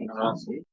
Ah, sí.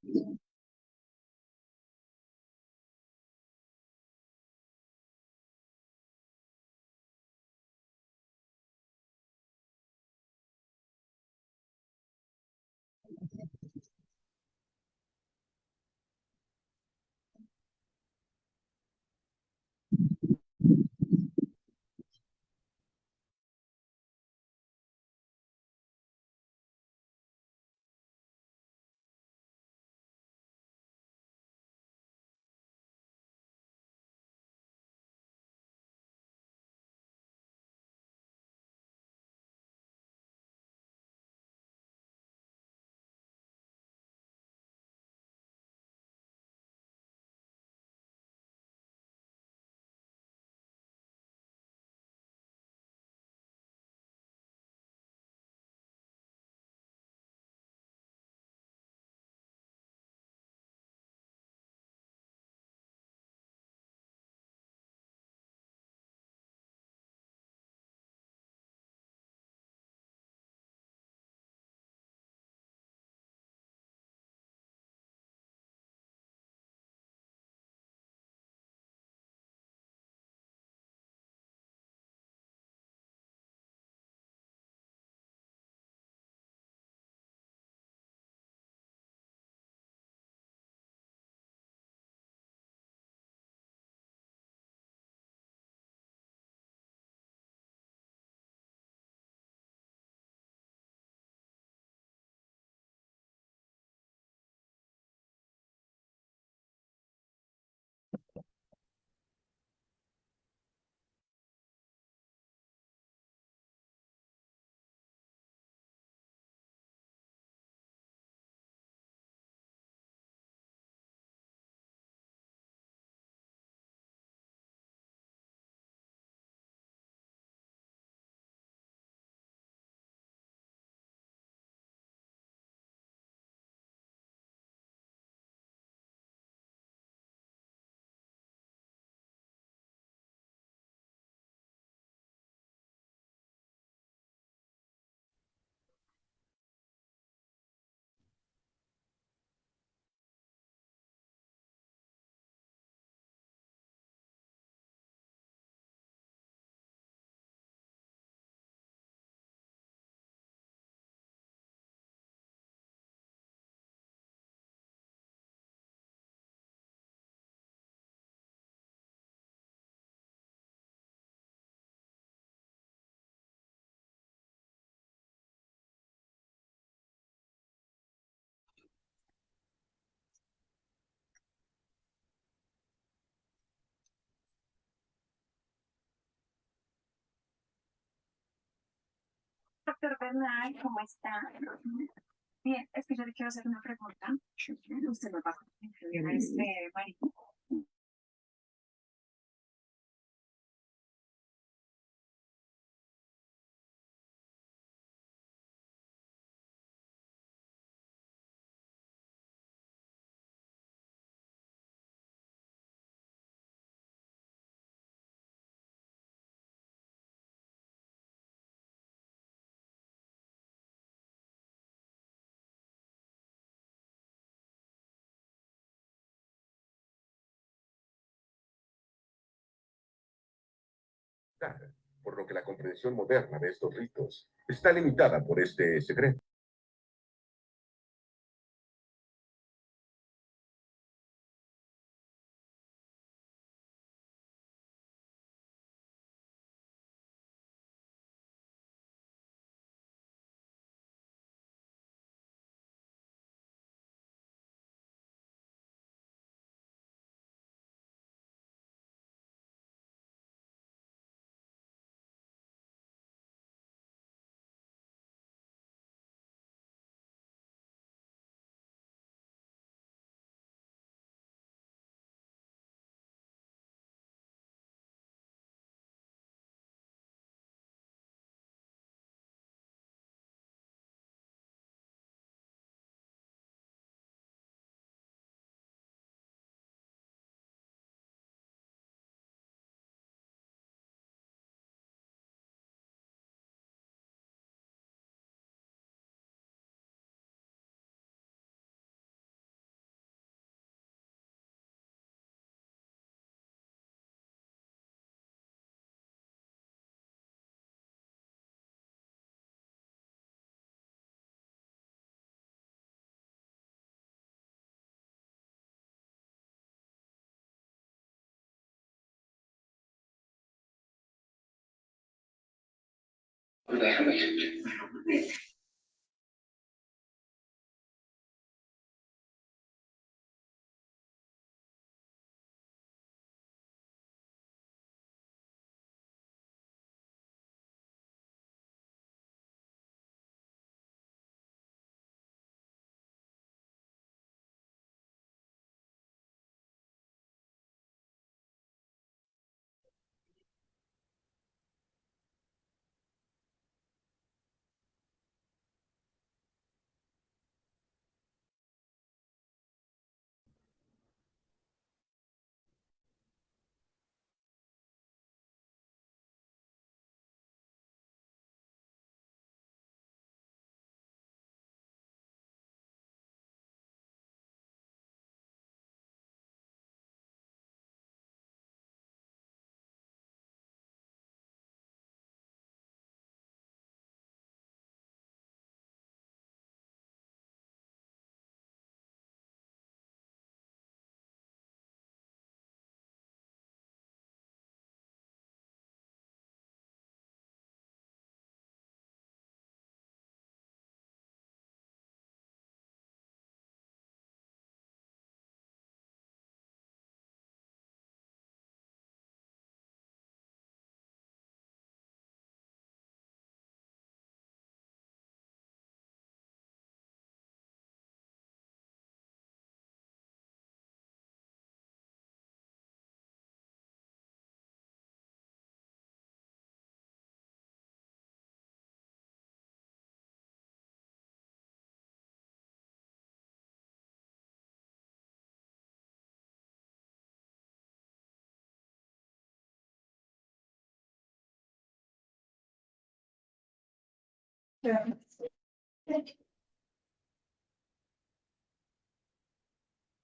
Doctor Bernal, ¿cómo está? Bien, es que yo le quiero hacer una pregunta. Usted me va a incluir a este marido. Por lo que la comprensión moderna de estos ritos está limitada por este secreto.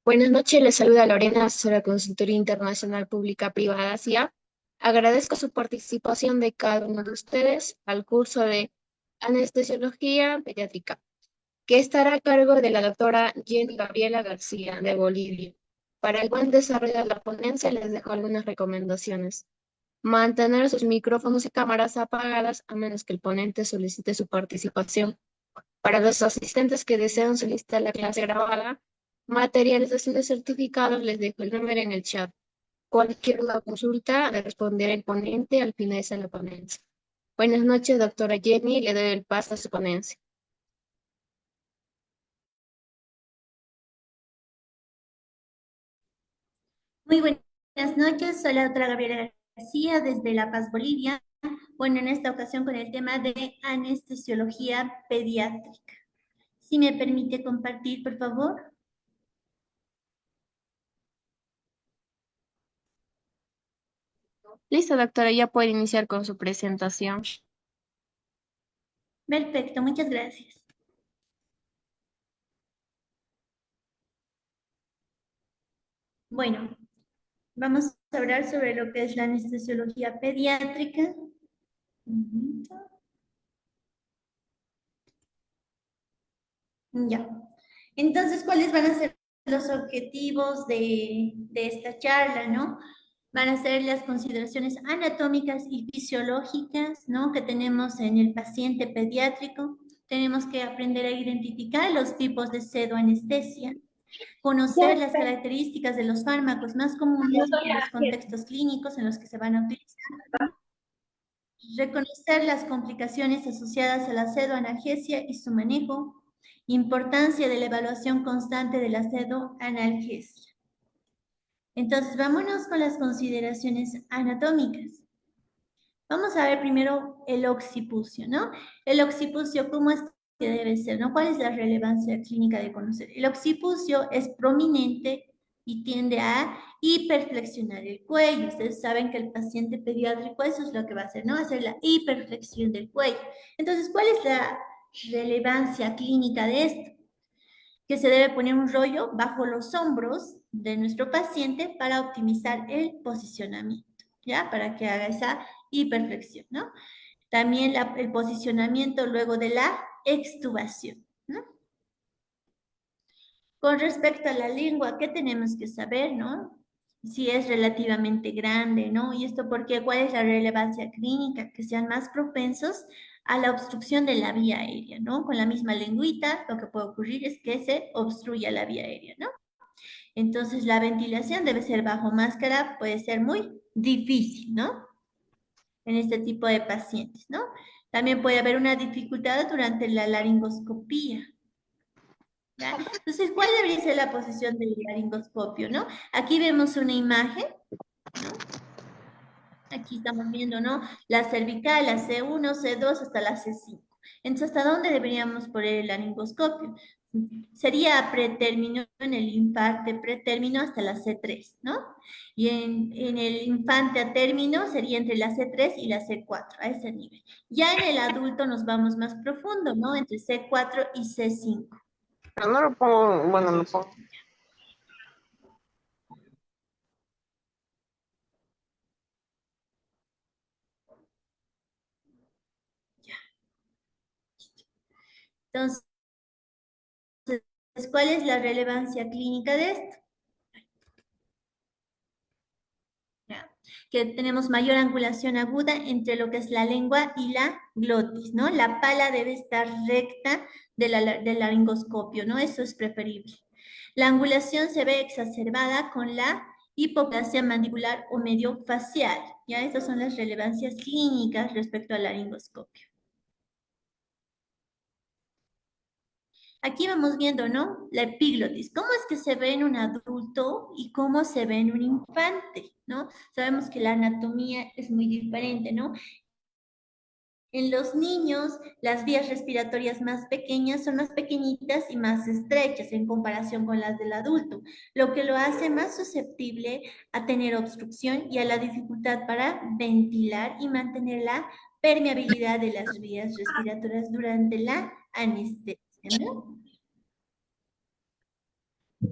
Buenas noches, les saluda Lorena, asesora de consultoría internacional pública privada CIA. Agradezco su participación de cada uno de ustedes al curso de anestesiología pediátrica, que estará a cargo de la doctora Jenny Gabriela García, de Bolivia. Para el buen desarrollo de la ponencia, les dejo algunas recomendaciones. Mantener sus micrófonos y cámaras apagadas a menos que el ponente solicite su participación. Para los asistentes que desean solicitar la clase grabada, materialización de certificados, les dejo el número en el chat. Cualquier duda o consulta le responderá el ponente al finalizar la ponencia. Buenas noches, doctora Jenny, le doy el paso a su ponencia. Muy buenas noches, soy la doctora Gabriela García desde La Paz, Bolivia. Bueno, en esta ocasión con el tema de anestesiología pediátrica. Si me permite compartir, por favor. Listo, doctora, ya puede iniciar con su presentación. Perfecto, muchas gracias. Bueno, vamos a hablar sobre lo que es la anestesiología pediátrica. Ya. Entonces, ¿cuáles van a ser los objetivos de esta charla, no? Van a ser las consideraciones anatómicas y fisiológicas, ¿no? Que tenemos en el paciente pediátrico. Tenemos que aprender a identificar los tipos de pseudoanestesia, conocer las características de los fármacos más comunes y los contextos clínicos en los que se van a utilizar, reconocer las complicaciones asociadas a la pseudoanalgesia y su manejo, importancia de la evaluación constante de la pseudoanalgesia. Entonces, vámonos con las consideraciones anatómicas. Vamos a ver primero el occipucio, ¿no? El occipucio, ¿cómo es que debe ser, no? ¿Cuál es la relevancia clínica de conocer? El occipucio es prominente y tiende a hiperflexionar el cuello. Ustedes saben que el paciente pediátrico eso es lo que va a hacer, ¿no? Va a hacer la hiperflexión del cuello. Entonces, ¿cuál es la relevancia clínica de esto? Que se debe poner un rollo bajo los hombros de nuestro paciente para optimizar el posicionamiento, ¿ya? Para que haga esa hiperflexión, ¿no? También el posicionamiento luego de la extubación, ¿no? Con respecto a la lengua, ¿qué tenemos que saber, no? Si es relativamente grande, ¿no? Y esto porque, ¿cuál es la relevancia clínica? Que sean más propensos a la obstrucción de la vía aérea, ¿no? Con la misma lengüita, lo que puede ocurrir es que se obstruya la vía aérea, ¿no? Entonces, la ventilación debe ser bajo máscara, puede ser muy difícil, ¿no? En este tipo de pacientes, ¿no? También puede haber una dificultad durante la laringoscopía. ¿Ya? Entonces, ¿cuál debería ser la posición del laringoscopio, no? Aquí vemos una imagen, ¿no? Aquí estamos viendo, ¿no? La cervical, la C1, C2 hasta la C5. Entonces, ¿hasta dónde deberíamos poner el laringoscopio? Sería pretérmino, en el infante pretérmino hasta la C3, ¿no? Y en el infante a término sería entre la C3 y la C4, a ese nivel. Ya en el adulto nos vamos más profundo, ¿no? Entre C4 y C5. Pero no lo pongo, bueno, lo pongo. Entonces, ¿cuál es la relevancia clínica de esto? ¿Ya? Que tenemos mayor angulación aguda entre lo que es la lengua y la glotis, ¿no? La pala debe estar recta del laringoscopio, ¿no? Eso es preferible. La angulación se ve exacerbada con la hipoplasia mandibular o medio facial, ¿ya? Estas son las relevancias clínicas respecto al laringoscopio. Aquí vamos viendo, ¿no? La epiglotis. ¿Cómo es que se ve en un adulto y cómo se ve en un infante, ¿no? Sabemos que la anatomía es muy diferente, ¿no? En los niños, las vías respiratorias más pequeñas son más pequeñitas y más estrechas en comparación con las del adulto, lo que lo hace más susceptible a tener obstrucción y a la dificultad para ventilar y mantener la permeabilidad de las vías respiratorias durante la anestesia, ¿no?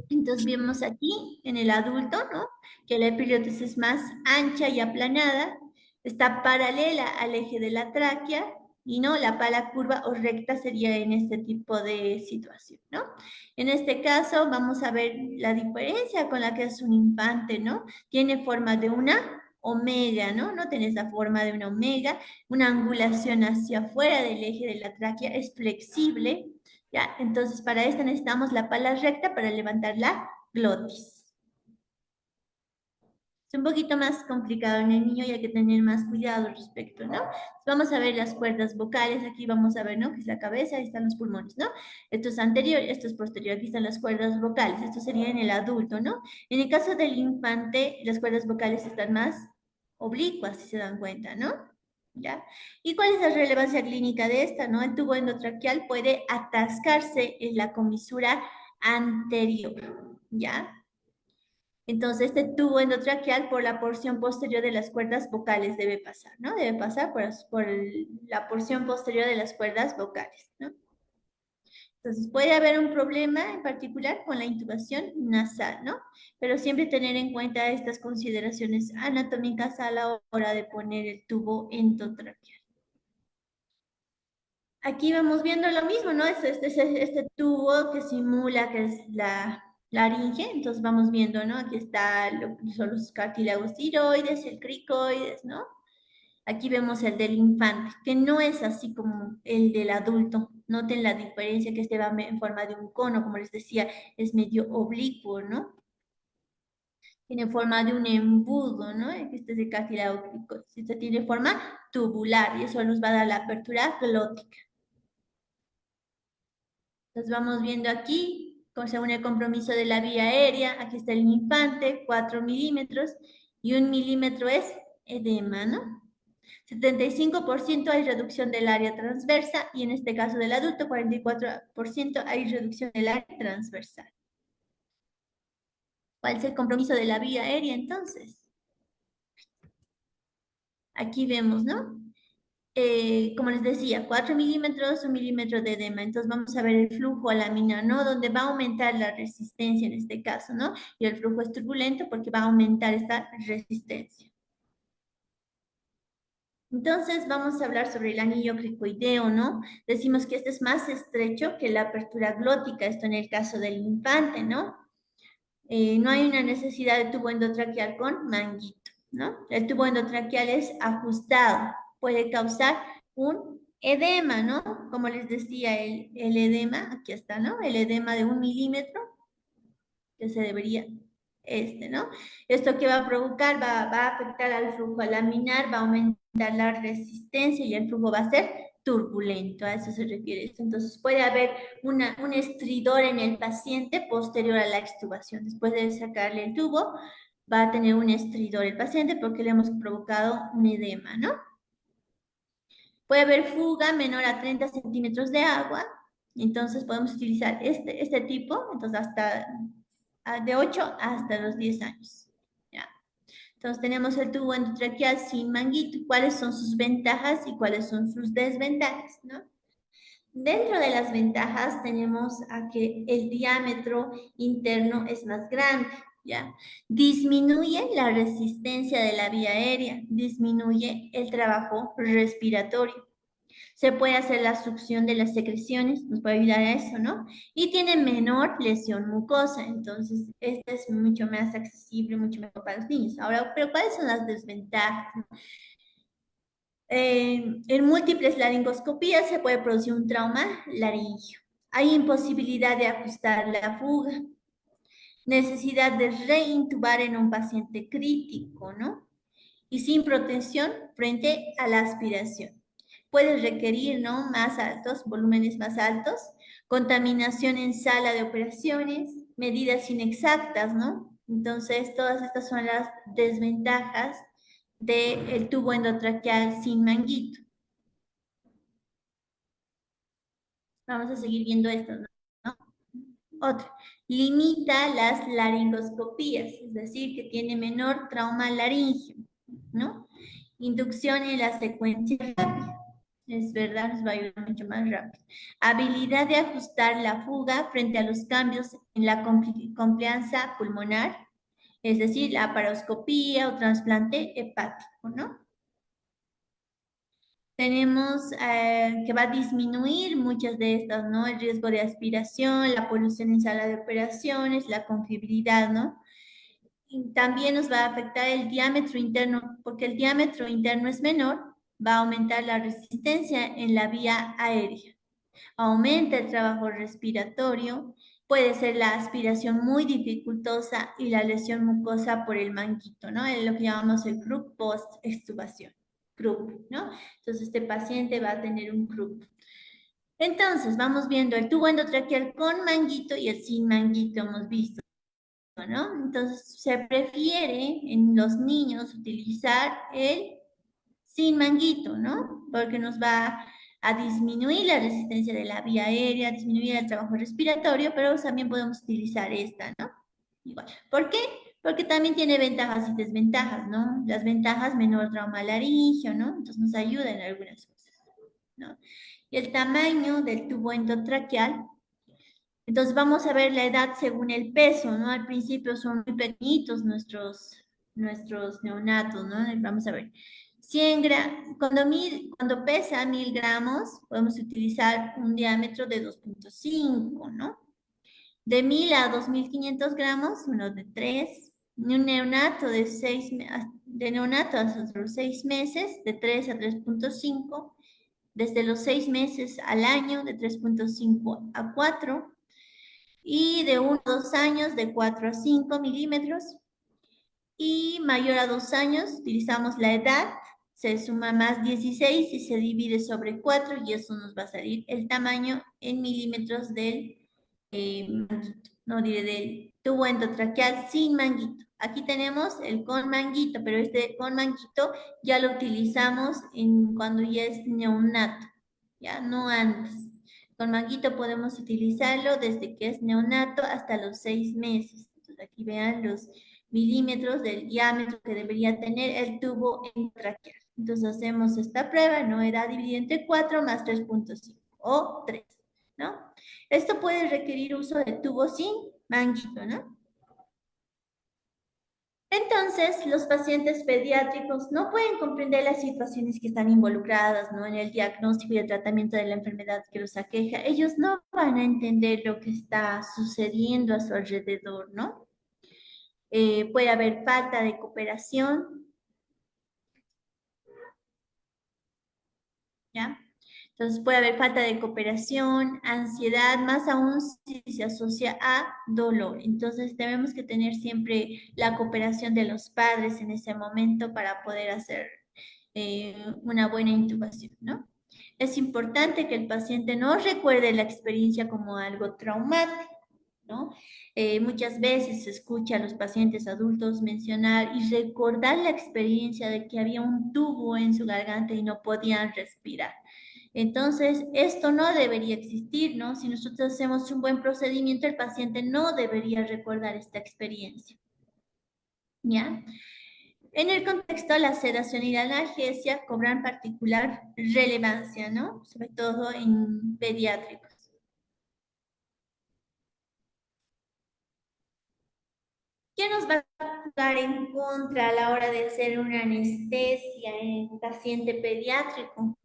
Entonces vemos aquí en el adulto, ¿no? Que la epiglotis es más ancha y aplanada, está paralela al eje de la tráquea y no, la pala curva o recta sería en este tipo de situación, ¿no? En este caso vamos a ver la diferencia con la que es un infante, ¿no? Tiene forma de una omega, ¿no? No tiene la forma de una omega, una angulación hacia afuera del eje de la tráquea, es flexible, ¿ya? Entonces, para esto necesitamos la pala recta para levantar la glotis. Es un poquito más complicado en el niño y hay que tener más cuidado al respecto, ¿no? Vamos a ver las cuerdas vocales, aquí vamos a ver, ¿no? Que es la cabeza, ahí están los pulmones, ¿no? Esto es anterior, esto es posterior, aquí están las cuerdas vocales, esto sería en el adulto, ¿no? En el caso del infante, las cuerdas vocales están más oblicuas, si se dan cuenta, ¿no? ¿Ya? ¿Y cuál es la relevancia clínica de esta, no? El tubo endotraqueal puede atascarse en la comisura anterior, ¿ya? Entonces, este tubo endotraqueal por la porción posterior de las cuerdas vocales debe pasar, ¿no? Debe pasar por la porción posterior de las cuerdas vocales, ¿no? Entonces, puede haber un problema en particular con la intubación nasal, ¿no? Pero siempre tener en cuenta estas consideraciones anatómicas a la hora de poner el tubo endotraqueal. Aquí vamos viendo lo mismo, ¿no? Este tubo que simula que es la laringe, entonces vamos viendo, ¿no? Aquí está son los cartílagos tiroides, el cricoides, ¿no? Aquí vemos el del infante, que no es así como el del adulto. Noten la diferencia, que este va en forma de un cono, como les decía, es medio oblicuo, ¿no? Tiene forma de un embudo, ¿no? Este es el cartílago cricoides. Este tiene forma tubular y eso nos va a dar la apertura glótica. Entonces vamos viendo aquí, según el compromiso de la vía aérea, aquí está el infante, 4 milímetros, y 1 milímetro es edema, ¿no? 75% hay reducción del área transversa, y en este caso del adulto, 44% hay reducción del área transversal. ¿Cuál es el compromiso de la vía aérea entonces? Aquí vemos, ¿no? Como les decía, 4 milímetros, 1 milímetro de edema. Entonces vamos a ver el flujo a lámina, ¿no? Donde va a aumentar la resistencia en este caso, ¿no? Y el flujo es turbulento porque va a aumentar esta resistencia. Entonces vamos a hablar sobre el anillo cricoideo, ¿no? Decimos que este es más estrecho que la apertura glótica, esto en el caso del infante, ¿no? No hay una necesidad de tubo endotraqueal con manguito, ¿no? El tubo endotraqueal es ajustado, puede causar un Edema, ¿no? Como les decía, el edema, aquí está, ¿no? El edema de 1 milímetro, que se debería, ¿no? ¿Esto qué va a provocar? Va a afectar al flujo laminar, va a aumentar la resistencia y el flujo va a ser turbulento, a eso se refiere esto. Entonces puede haber un estridor en el paciente posterior a la extubación. Después de sacarle el tubo, va a tener un estridor el paciente porque le hemos provocado un edema, ¿no? Puede haber fuga menor a 30 centímetros de agua, entonces podemos utilizar este tipo, entonces hasta de 8 hasta los 10 años. ¿Ya? Entonces tenemos el tubo endotraqueal sin manguito. ¿Cuáles son sus ventajas y cuáles son sus desventajas? ¿No? Dentro de las ventajas tenemos a que el diámetro interno es más grande, ¿ya? Disminuye la resistencia de la vía aérea, disminuye el trabajo respiratorio. Se puede hacer la succión de las secreciones, nos puede ayudar a eso, ¿no? Y tiene menor lesión mucosa, entonces este es mucho más accesible, mucho mejor para los niños. Ahora, ¿pero cuáles son las desventajas? En múltiples laringoscopías se puede producir un trauma laringio. Hay imposibilidad de ajustar la fuga, necesidad de reintubar en un paciente crítico, ¿no? Y sin protección frente a la aspiración. Puede requerir, ¿no?, más altos, volúmenes más altos, contaminación en sala de operaciones, medidas inexactas, ¿no? Entonces, todas estas son las desventajas del tubo endotraqueal sin manguito. Vamos a seguir viendo esto, ¿no? Otra, limita las laringoscopías, es decir, que tiene menor trauma laringio, ¿no? Inducción en la secuencia rápida. Es verdad, nos va a ayudar mucho más rápido. Habilidad de ajustar la fuga frente a los cambios en la complianza pulmonar, es decir, la paroscopía o trasplante hepático, ¿no? Tenemos que va a disminuir muchas de estas, ¿no? El riesgo de aspiración, la polución en sala de operaciones, la confiabilidad, ¿no? Y también nos va a afectar el diámetro interno, porque el diámetro interno es menor, va a aumentar la resistencia en la vía aérea. Aumenta el trabajo respiratorio, puede ser la aspiración muy dificultosa y la lesión mucosa por el manguito, ¿no? Es lo que llamamos el croup post-extubación. Croup, ¿no? Entonces este paciente va a tener un croup. Entonces vamos viendo el tubo endotraqueal con manguito y el sin manguito hemos visto, ¿no? Entonces se prefiere en los niños utilizar el sin manguito, ¿no? Porque nos va a disminuir la resistencia de la vía aérea, disminuir el trabajo respiratorio, pero también podemos utilizar esta, ¿no? Igual. ¿Por qué? Porque también tiene ventajas y desventajas, ¿no? Las ventajas, menor trauma laringio, ¿no? Entonces nos ayuda en algunas cosas, ¿no? Y el tamaño del tubo endotraqueal. Entonces vamos a ver la edad según el peso, ¿no? Al principio son muy pequeñitos nuestros neonatos, ¿no? Vamos a ver. 100 gramos, cuando pesa 1000 gramos, podemos utilizar un diámetro de 2.5, ¿no? De 1000 a 2500 gramos, uno de 3. Un neonato de neonato hasta los 6 meses, de 3 a 3.5. Desde los 6 meses al año, de 3.5 a 4. Y de 1 a 2 años, de 4 a 5 milímetros. Y mayor a 2 años, utilizamos la edad, se suma más 16 y se divide sobre 4 y eso nos va a salir el tamaño en milímetros del manguito, no diré del tubo endotraqueal sin manguito. Aquí tenemos el con manguito, pero este con manguito ya lo utilizamos cuando ya es neonato, ya no antes. Con manguito podemos utilizarlo desde que es neonato hasta los 6 meses. Entonces aquí vean los milímetros del diámetro que debería tener el tubo endotraqueal. Entonces hacemos esta prueba, ¿no? Edad dividida entre 4 más 3.5 o 3, ¿no? Esto puede requerir uso de tubo sin manguito, ¿no? Entonces, los pacientes pediátricos no pueden comprender las situaciones que están involucradas, ¿no?, en el diagnóstico y el tratamiento de la enfermedad que los aqueja. Ellos no van a entender lo que está sucediendo a su alrededor, ¿no? Puede haber falta de cooperación, ¿ya? Entonces puede haber falta de cooperación, ansiedad, más aún si se asocia a dolor. Entonces tenemos que tener siempre la cooperación de los padres en ese momento para poder hacer una buena intubación, ¿no? Es importante que el paciente no recuerde la experiencia como algo traumático, ¿no? Muchas veces se escucha a los pacientes adultos mencionar y recordar la experiencia de que había un tubo en su garganta y no podían respirar. Entonces, esto no debería existir, ¿no? Si nosotros hacemos un buen procedimiento, el paciente no debería recordar esta experiencia, ¿ya? En el contexto, la sedación y la analgesia cobran particular relevancia, ¿no? Sobre todo en pediátricos. ¿Qué nos va a jugar en contra a la hora de hacer una anestesia en un paciente pediátrico?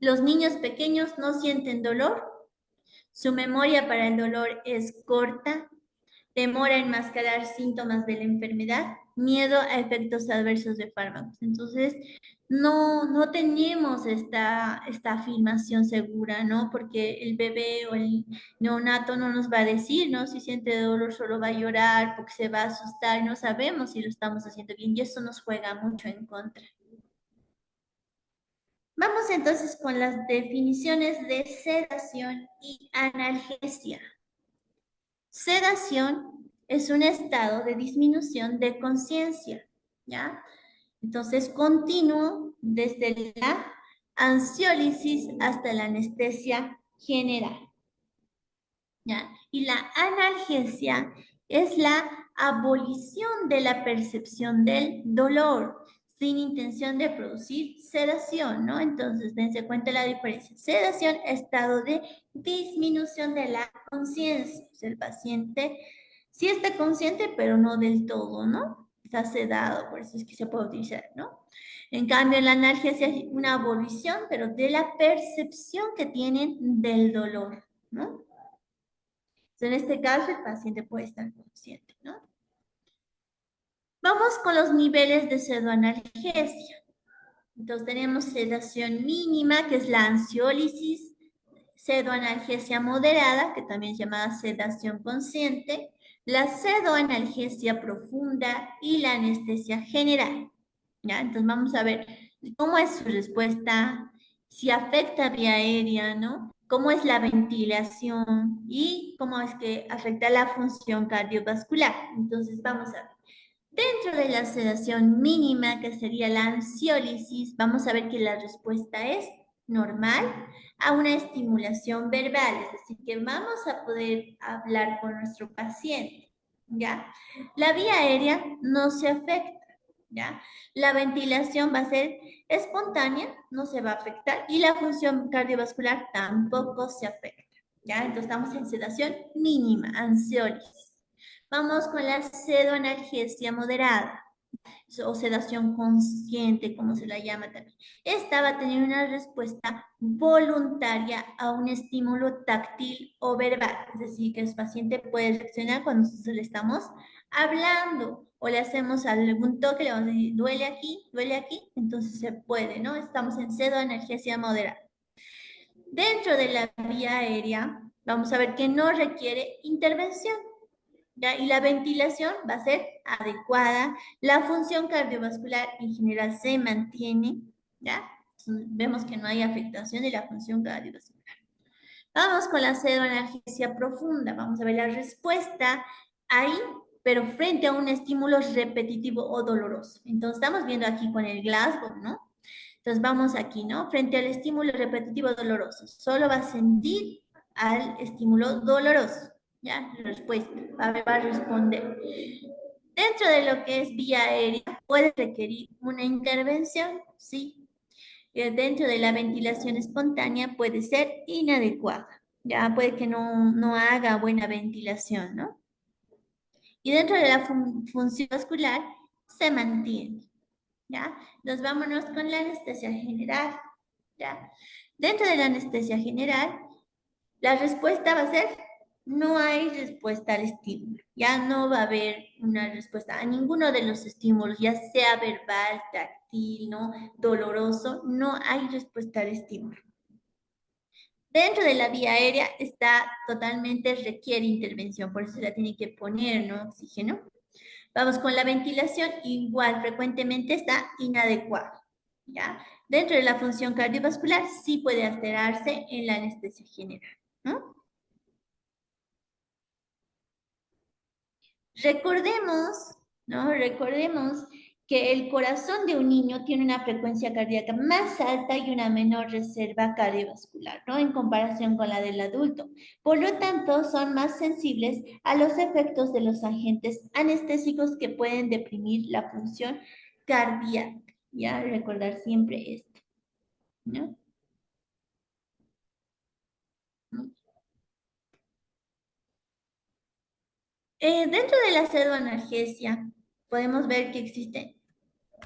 Los niños pequeños no sienten dolor, su memoria para el dolor es corta, demora en enmascarar síntomas de la enfermedad, miedo a efectos adversos de fármacos. Entonces, no tenemos esta afirmación segura, ¿no? Porque el bebé o el neonato no nos va a decir, ¿no? Si siente dolor solo va a llorar porque se va a asustar, no sabemos si lo estamos haciendo bien y eso nos juega mucho en contra. Vamos entonces con las definiciones de sedación y analgesia. Sedación es un estado de disminución de conciencia, ¿ya? Entonces, continuo desde la ansiólisis hasta la anestesia general, ¿ya? Y la analgesia es la abolición de la percepción del dolor, sin intención de producir sedación, ¿no? Entonces, dense cuenta la diferencia. Sedación, estado de disminución de la conciencia. El paciente sí está consciente, pero no del todo, ¿no? Está sedado, por eso es que se puede utilizar, ¿no? En cambio, la analgesia es una abolición, pero de la percepción que tienen del dolor, ¿no? Entonces, en este caso, el paciente puede estar consciente, ¿no? Vamos con los niveles de pseudoanalgesia. Entonces tenemos sedación mínima, que es la ansiólisis, pseudoanalgesia moderada, que también es llamada sedación consciente, la pseudoanalgesia profunda y la anestesia general. ¿Ya? Entonces vamos a ver cómo es su respuesta, si afecta vía aérea, ¿no? Cómo es la ventilación y cómo es que afecta la función cardiovascular. Entonces vamos a ver. Dentro de la sedación mínima, que sería la ansiólisis, vamos a ver que la respuesta es normal a una estimulación verbal, es decir, que vamos a poder hablar con nuestro paciente, ¿ya? La vía aérea no se afecta, ¿ya? La ventilación va a ser espontánea, no se va a afectar, y la función cardiovascular tampoco se afecta, ¿ya? Entonces estamos en sedación mínima, ansiólisis. Vamos con la pseudoanalgesia moderada o sedación consciente, como se la llama también. Esta va a tener una respuesta voluntaria a un estímulo táctil o verbal, es decir, que el paciente puede reaccionar cuando nosotros le estamos hablando o le hacemos algún toque, le vamos a decir, duele aquí, entonces se puede, ¿no? Estamos en pseudoanalgesia moderada. Dentro de la vía aérea, vamos a ver que no requiere intervención. ¿Ya? Y la ventilación va a ser adecuada, la función cardiovascular en general se mantiene, ¿ya? Entonces, vemos que no hay afectación de la función cardiovascular. Vamos con la pseudoanalgesia profunda, vamos a ver la respuesta ahí, pero frente a un estímulo repetitivo o doloroso. Entonces, estamos viendo aquí con el Glasgow, ¿no? Entonces, vamos aquí, ¿no? Frente al estímulo repetitivo doloroso, solo va a sentir al estímulo doloroso. ¿Ya? Respuesta, va a responder. Dentro de lo que es vía aérea, puede requerir una intervención, sí. Dentro de la ventilación espontánea puede ser inadecuada, ya puede que no haga buena ventilación, ¿no? Y dentro de la función vascular se mantiene, ¿ya? Entonces vámonos con la anestesia general, ¿ya? Dentro de la anestesia general, la respuesta va a ser no hay respuesta al estímulo, ya no va a haber una respuesta a ninguno de los estímulos, ya sea verbal, táctil, ¿no? Doloroso, no hay respuesta al estímulo. Dentro de la vía aérea está totalmente, requiere intervención, por eso se la tiene que poner, ¿no? Oxígeno. Vamos con la ventilación, igual frecuentemente está inadecuada, ¿ya? Dentro de la función cardiovascular sí puede alterarse en la anestesia general, ¿no? Recordemos, ¿no? Recordemos que el corazón de un niño tiene una frecuencia cardíaca más alta y una menor reserva cardiovascular, ¿no? En comparación con la del adulto. Por lo tanto, son más sensibles a los efectos de los agentes anestésicos que pueden deprimir la función cardíaca. Ya, recordar siempre esto, ¿no? Dentro de la pseudoanalgesia podemos ver que existen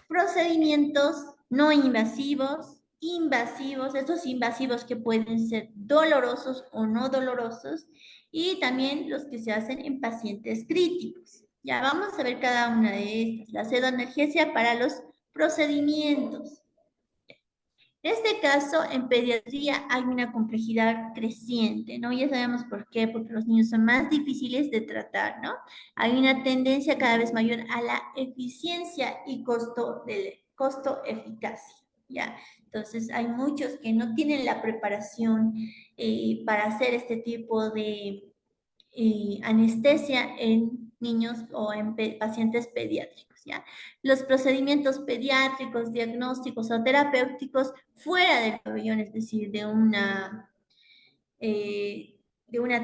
procedimientos no invasivos, invasivos, estos invasivos que pueden ser dolorosos o no dolorosos, y también los que se hacen en pacientes críticos. Ya vamos a ver cada una de estas. La pseudoanalgesia para los procedimientos. En este caso, en pediatría hay una complejidad creciente, ¿no? Ya sabemos por qué, porque los niños son más difíciles de tratar, ¿no? Hay una tendencia cada vez mayor a la eficiencia y costo-eficacia, ¿ya? Entonces, hay muchos que no tienen la preparación para hacer este tipo de anestesia en niños o en pacientes pediátricos, ¿ya? Los procedimientos pediátricos, diagnósticos o terapéuticos fuera del pabellón, es decir, de una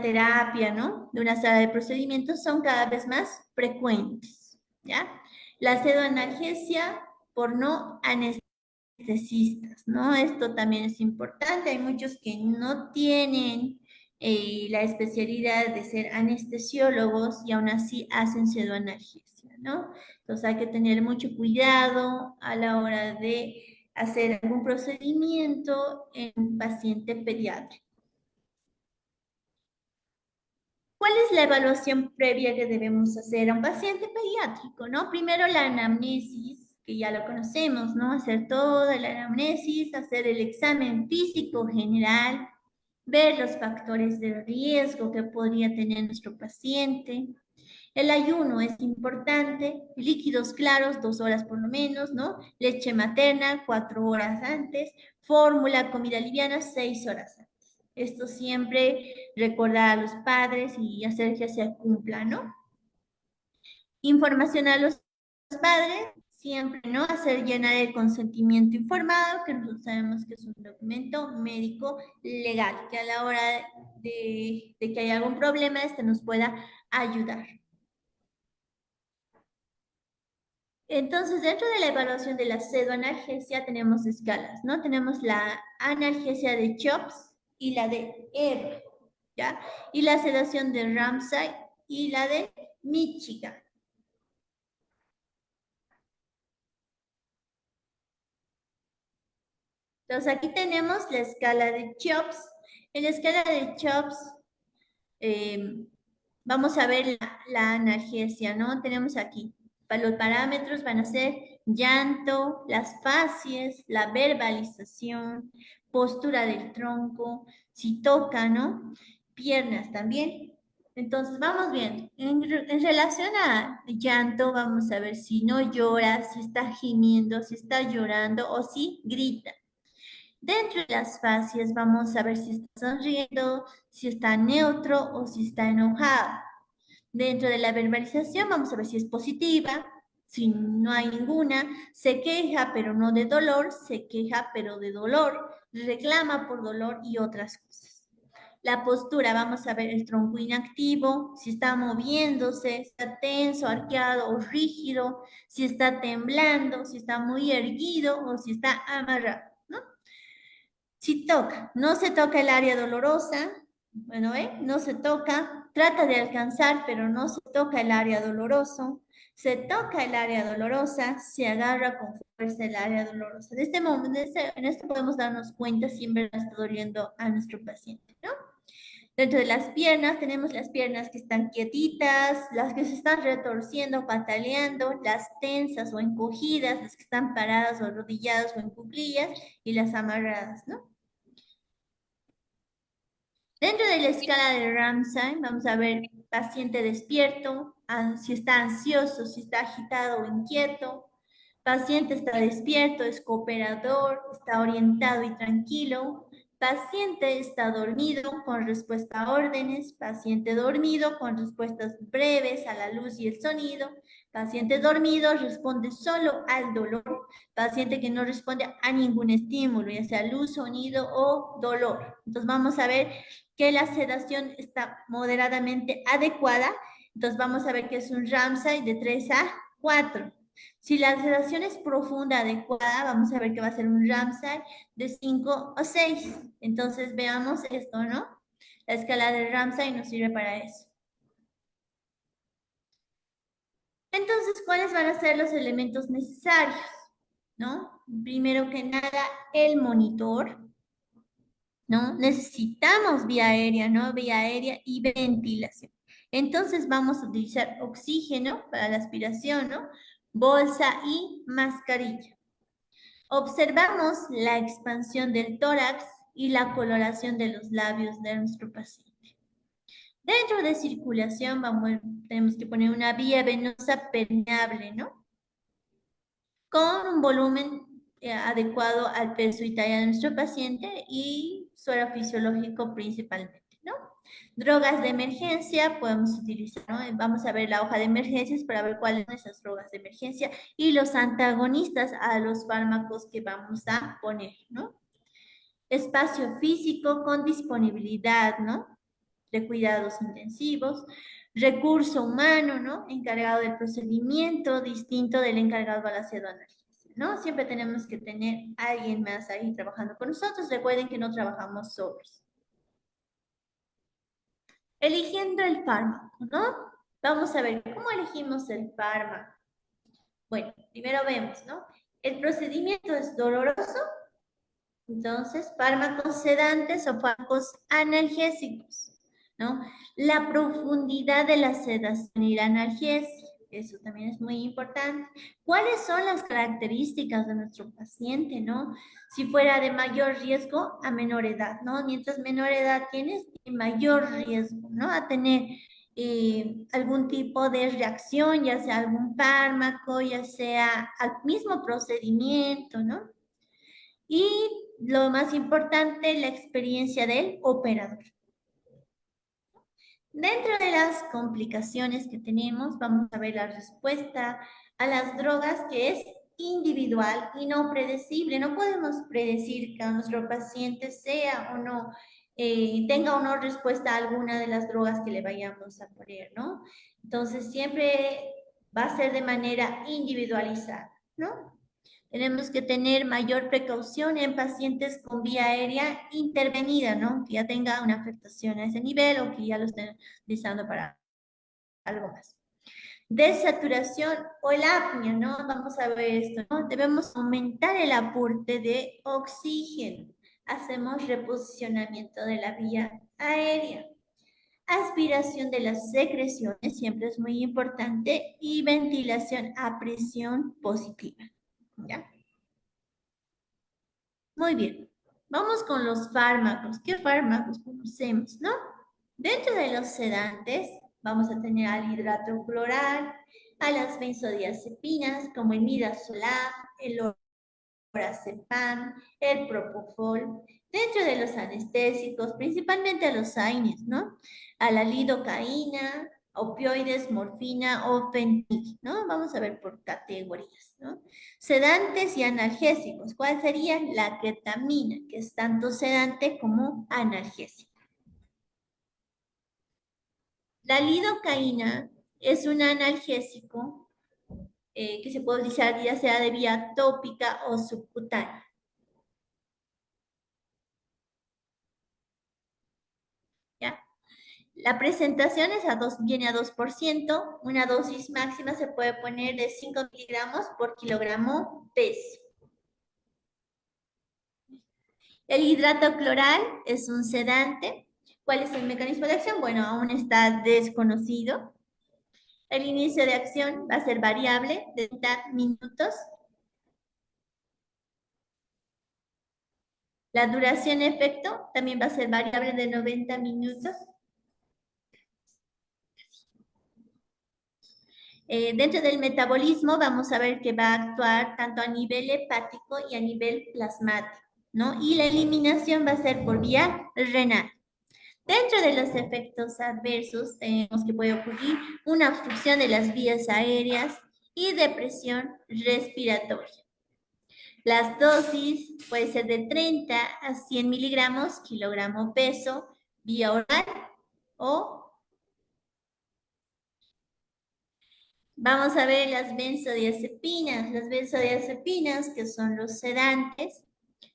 terapia, ¿no? De una sala de procedimientos son cada vez más frecuentes, ¿ya? La pseudoanalgesia por no anestesistas, ¿no? Esto también es importante. Hay muchos que no tienen la especialidad de ser anestesiólogos y aún así hacen pseudoanalgesia, ¿no? Entonces hay que tener mucho cuidado a la hora de hacer algún procedimiento en un paciente pediátrico. ¿Cuál es la evaluación previa que debemos hacer a un paciente pediátrico, no? Primero la anamnesis, que ya lo conocemos, ¿no? Hacer toda la anamnesis, hacer el examen físico general, ver los factores de riesgo que podría tener nuestro paciente. El ayuno es importante, líquidos claros, 2 horas por lo menos, ¿no? Leche materna, 4 horas antes, fórmula, comida liviana, 6 horas antes. Esto siempre recordar a los padres y hacer que se cumpla, ¿no? Información a los padres, siempre, ¿no? Hacer llenar el consentimiento informado, que nosotros sabemos que es un documento médico legal, que a la hora de que haya algún problema, este nos pueda ayudar. Entonces, dentro de la evaluación de la pseudoanalgesia tenemos escalas, ¿no? Tenemos la analgesia de CHOPS y la de ERR, ¿ya? Y la sedación de Ramsay y la de Michigan. Entonces, aquí tenemos la escala de CHOPS. En la escala de CHOPS vamos a ver la analgesia, ¿no? Tenemos aquí, los parámetros van a ser llanto, las facies, la verbalización, postura del tronco, si toca, ¿no? Piernas también. Entonces, vamos bien. En relación a llanto, vamos a ver si no llora, si está gimiendo, si está llorando o si grita. Dentro de las facies vamos a ver si está sonriendo, si está neutro o si está enojado. Dentro de la verbalización vamos a ver si es positiva, si no hay ninguna, se queja pero no de dolor, se queja pero de dolor, reclama por dolor y otras cosas. La postura, vamos a ver el tronco inactivo, si está moviéndose, está tenso, arqueado o rígido, si está temblando, si está muy erguido o si está amarrado, ¿no? Si toca, no se toca el área dolorosa, bueno, no se toca, trata de alcanzar, pero no se toca el área doloroso, se toca el área dolorosa, se agarra con fuerza el área dolorosa. En este momento, en esto podemos darnos cuenta si en verdad está doliendo a nuestro paciente, ¿no? Dentro de las piernas tenemos las piernas que están quietitas, las que se están retorciendo, pataleando, las tensas o encogidas, las que están paradas o arrodilladas o en cuclillas y las amarradas, ¿no? Dentro de la escala de Ramsay, vamos a ver paciente despierto, si está ansioso, si está agitado o inquieto. Paciente está despierto, es cooperador, está orientado y tranquilo. Paciente está dormido con respuesta a órdenes. Paciente dormido con respuestas breves a la luz y el sonido. Paciente dormido responde solo al dolor. Paciente que no responde a ningún estímulo, ya sea luz, sonido o dolor. Entonces vamos a ver que la sedación está moderadamente adecuada. Entonces vamos a ver que es un Ramsay de 3 a 4. Si la sedación es profunda, adecuada, vamos a ver que va a ser un Ramsay de 5 o 6. Entonces veamos esto, ¿no? La escala de Ramsay nos sirve para eso. Entonces, ¿cuáles van a ser los elementos necesarios? ¿No? Primero que nada, el monitor, ¿no? Necesitamos vía aérea, ¿no? Vía aérea y ventilación. Entonces vamos a utilizar oxígeno para la aspiración, ¿no? Bolsa y mascarilla. Observamos la expansión del tórax y la coloración de los labios de nuestro paciente. Dentro de circulación tenemos que poner una vía venosa permeable, ¿no? Con un volumen adecuado al peso y talla de nuestro paciente y suero fisiológico principalmente, ¿no? Drogas de emergencia podemos utilizar, ¿no? Vamos a ver la hoja de emergencias para ver cuáles son esas drogas de emergencia y los antagonistas a los fármacos que vamos a poner, ¿no? Espacio físico con disponibilidad, ¿no? De cuidados intensivos, recurso humano, ¿no? Encargado del procedimiento, distinto del encargado al ácido analgésico, ¿no? Siempre tenemos que tener a alguien más ahí trabajando con nosotros. Recuerden que no trabajamos solos. Eligiendo el fármaco, ¿no? Vamos a ver cómo elegimos el fármaco. Bueno, primero vemos, ¿no? El procedimiento es doloroso, entonces fármacos sedantes o fármacos analgésicos, ¿no? La profundidad de la sedación y la analgesia, eso también es muy importante. ¿Cuáles son las características de nuestro paciente, no? Si fuera de mayor riesgo a menor edad, ¿no? Mientras menor edad tienes, mayor riesgo, ¿no? A tener algún tipo de reacción, ya sea algún fármaco, ya sea al mismo procedimiento, ¿no? Y lo más importante, la experiencia del operador. Dentro de las complicaciones que tenemos, vamos a ver la respuesta a las drogas, que es individual y no predecible. No podemos predecir que nuestro paciente sea o no, tenga o no respuesta a alguna de las drogas que le vayamos a poner, ¿no? Entonces, siempre va a ser de manera individualizada, ¿no? Tenemos que tener mayor precaución en pacientes con vía aérea intervenida, ¿no? Que ya tenga una afectación a ese nivel o que ya lo estén utilizando para algo más. Desaturación o el apnea, ¿no? Vamos a ver esto, ¿no? Debemos aumentar el aporte de oxígeno. Hacemos reposicionamiento de la vía aérea. Aspiración de las secreciones, siempre es muy importante, y ventilación a presión positiva, ¿ya? Muy bien, vamos con los fármacos. ¿Qué fármacos conocemos, no? Dentro de los sedantes vamos a tener al hidrato-cloral, a las benzodiazepinas como el midazolam, el lorazepam, el propofol. Dentro de los anestésicos, principalmente a los AINES, ¿no? A la lidocaína, opioides, morfina o fentanil, ¿no? Vamos a ver por categorías, ¿no? Sedantes y analgésicos. ¿Cuál sería? La ketamina, que es tanto sedante como analgésico. La lidocaína es un analgésico que se puede utilizar ya sea de vía tópica o subcutánea. ¿Ya? La presentación es viene a 2%, una dosis máxima se puede poner de 5 miligramos por kilogramo peso. El hidrato cloral es un sedante. ¿Cuál es el mecanismo de acción? Bueno, aún está desconocido. El inicio de acción va a ser variable de 30 minutos. La duración efecto también va a ser variable de 90 minutos. Dentro del metabolismo vamos a ver que va a actuar tanto a nivel hepático y a nivel plasmático, ¿no? Y la eliminación va a ser por vía renal. Dentro de los efectos adversos tenemos que puede ocurrir una obstrucción de las vías aéreas y depresión respiratoria. Las dosis puede ser de 30 a 100 miligramos, kilogramo peso, vía oral o vamos a ver las benzodiazepinas. Las benzodiazepinas, que son los sedantes,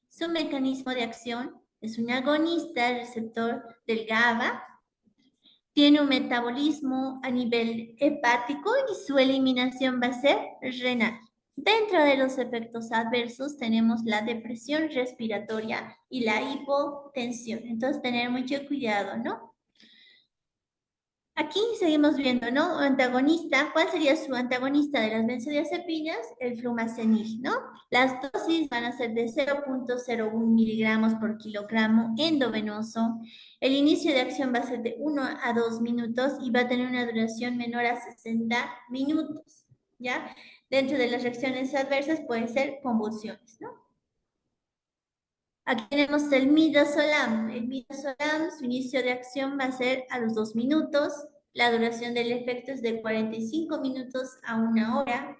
su mecanismo de acción es un agonista receptor del GABA, tiene un metabolismo a nivel hepático y su eliminación va a ser renal. Dentro de los efectos adversos tenemos la depresión respiratoria y la hipotensión. Entonces, tener mucho cuidado, ¿no? Aquí seguimos viendo, ¿no? Antagonista, ¿cuál sería su antagonista de las benzodiazepinas? El flumazenil, ¿no? Las dosis van a ser de 0.01 miligramos por kilogramo endovenoso. El inicio de acción va a ser de 1 a 2 minutos y va a tener una duración menor a 60 minutos, ¿ya? Dentro de las reacciones adversas pueden ser convulsiones, ¿no? Aquí tenemos el midazolam. El midazolam, su inicio de acción va a ser a los 2 minutos. La duración del efecto es de 45 minutos a 1 hora.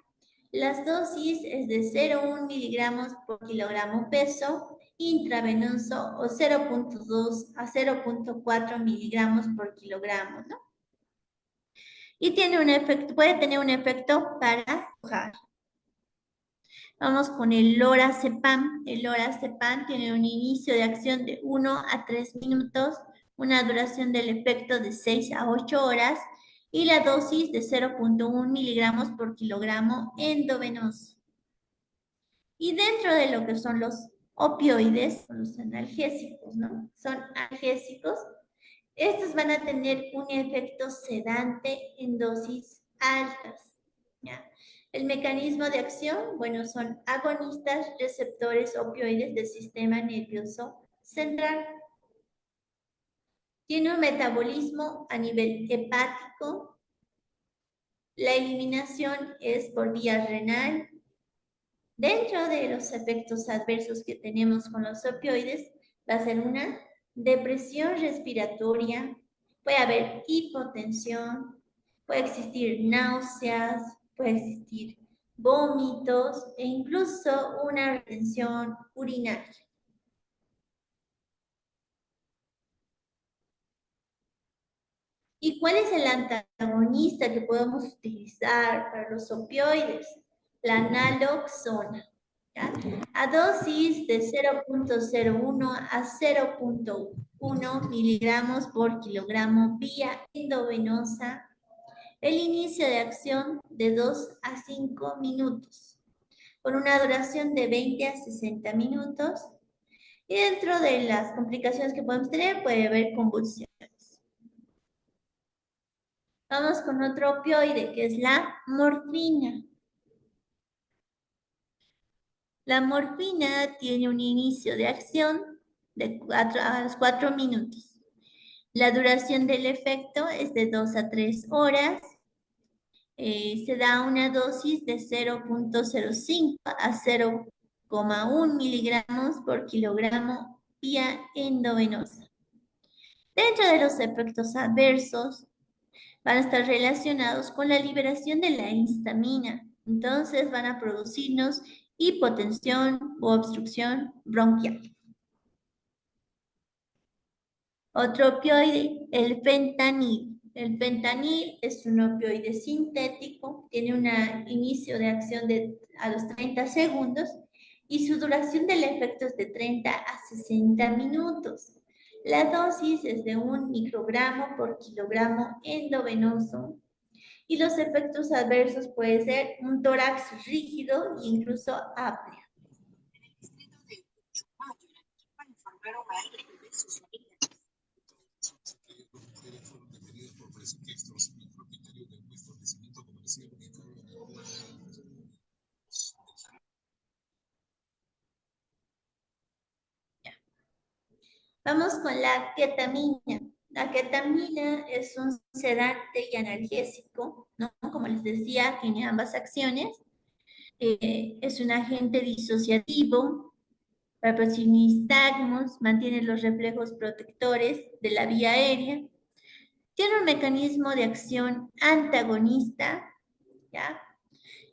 Las dosis es de 0,1 miligramos por kilogramo peso intravenoso o 0.2 a 0.4 miligramos por kilogramo, ¿no? Y tiene un efecto, puede tener un efecto para bajar. Vamos con el lorazepam. El lorazepam tiene un inicio de acción de 1 a 3 minutos, una duración del efecto de 6 a 8 horas y la dosis de 0.1 miligramos por kilogramo endovenoso. Y dentro de lo que son los opioides, los analgésicos, ¿no? Son analgésicos. Estos van a tener un efecto sedante en dosis altas, ¿ya? El mecanismo de acción, bueno, son agonistas receptores opioides del sistema nervioso central. Tiene un metabolismo a nivel hepático. La eliminación es por vía renal. Dentro de los efectos adversos que tenemos con los opioides, va a ser una depresión respiratoria, puede haber hipotensión, puede existir náuseas, puede existir vómitos e incluso una retención urinaria. ¿Y cuál es el antagonista que podemos utilizar para los opioides? La naloxona, ¿ya? A dosis de 0.01 a 0.1 miligramos por kilogramo vía endovenosa. El inicio de acción de 2 a 5 minutos, con una duración de 20 a 60 minutos. Y dentro de las complicaciones que podemos tener puede haber convulsiones. Vamos con otro opioide, que es la morfina. La morfina tiene un inicio de acción de 4 a 4 minutos. La duración del efecto es de 2 a 3 horas. Se da una dosis de 0.05 a 0,1 miligramos por kilogramo vía endovenosa. Dentro de los efectos adversos, van a estar relacionados con la liberación de la histamina. Entonces van a producirnos hipotensión o obstrucción bronquial. Otro opioide, el fentanil. El fentanil es un opioide sintético, tiene un inicio de acción a los 30 segundos y su duración del efecto es de 30 a 60 minutos. La dosis es de 1 microgramo por kilogramo endovenoso y los efectos adversos pueden ser un tórax rígido e incluso apnea. Vamos con la ketamina. La ketamina es un sedante y analgésico, ¿no? Como les decía, tiene ambas acciones. Es un agente disociativo, para producir nistagmos, mantiene los reflejos protectores de la vía aérea, tiene un mecanismo de acción antagonista, ¿ya?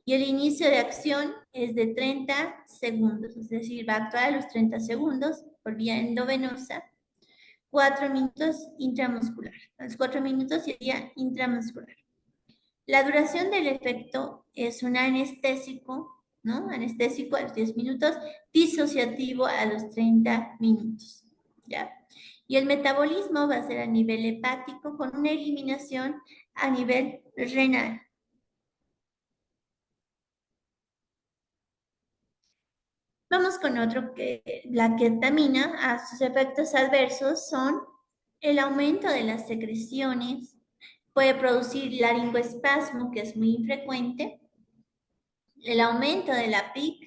Y el inicio de acción es de 30 segundos, es decir, va a actuar a los 30 segundos por vía endovenosa, 4 minutos intramuscular. A los 4 minutos sería intramuscular. La duración del efecto es un anestésico, ¿no? Anestésico a los 10 minutos, disociativo a los 30 minutos, ¿ya? Y el metabolismo va a ser a nivel hepático con una eliminación a nivel renal. Vamos con otro que la ketamina, sus efectos adversos son el aumento de las secreciones, puede producir laringoespasmo, que es muy infrecuente, el aumento de la PIC,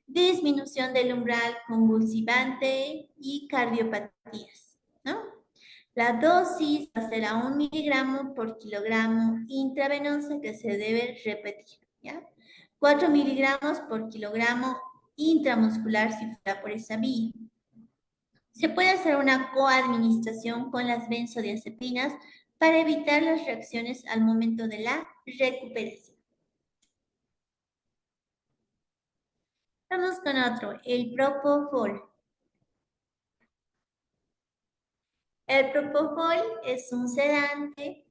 disminución del umbral convulsivante y cardiopatías, ¿no? La dosis va a ser a 1 miligramo por kilogramo intravenosa que se debe repetir, ¿ya? 4 miligramos por kilogramo intramuscular si fuera por esa vía. Se puede hacer una coadministración con las benzodiazepinas para evitar las reacciones al momento de la recuperación. Vamos con otro, el propofol. El propofol es un sedante